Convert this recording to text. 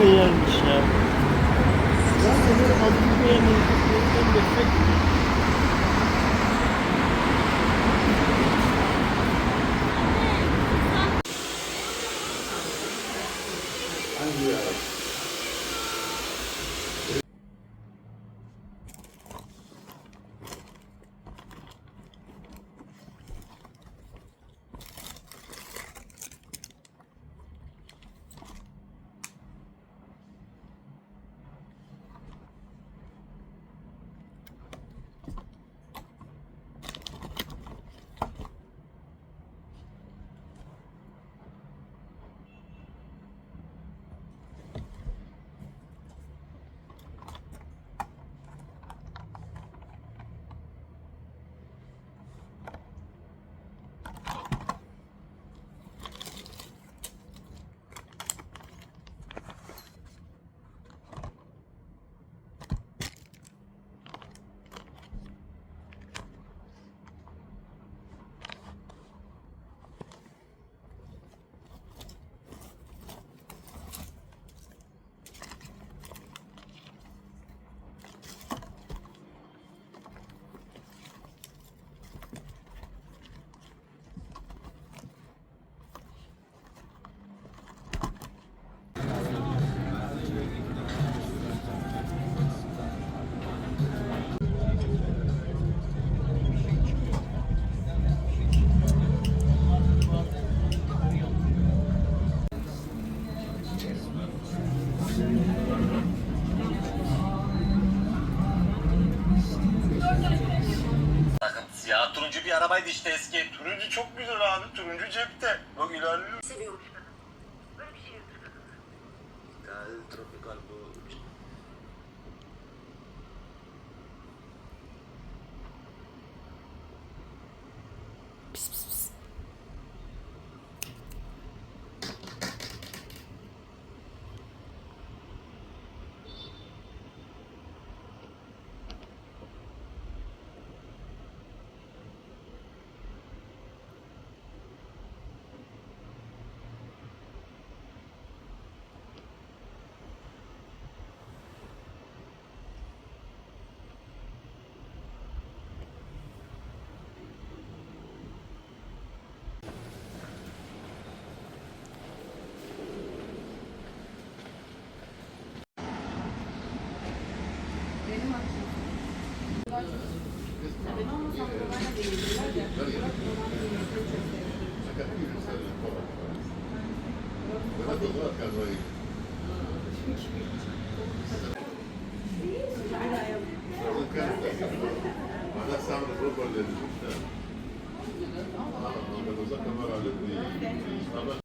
koyarmış ya. Ben de böyle adını koyamıyorum. Ben de Takıntısı ya. Turuncu bir arabaydı işte eski. Turuncu çok güzel abi. Turuncu cepte. Bak ilerliyor. Seviyormuş kadın. Böyle bir şey yapıyor kadın. Tropikal bu. Pis pis pis. Benim hakkım. Ben olmasam babayla değildiler de. Babam yemekleri çok Ada sanno proprio le risultati. Ma lo sa che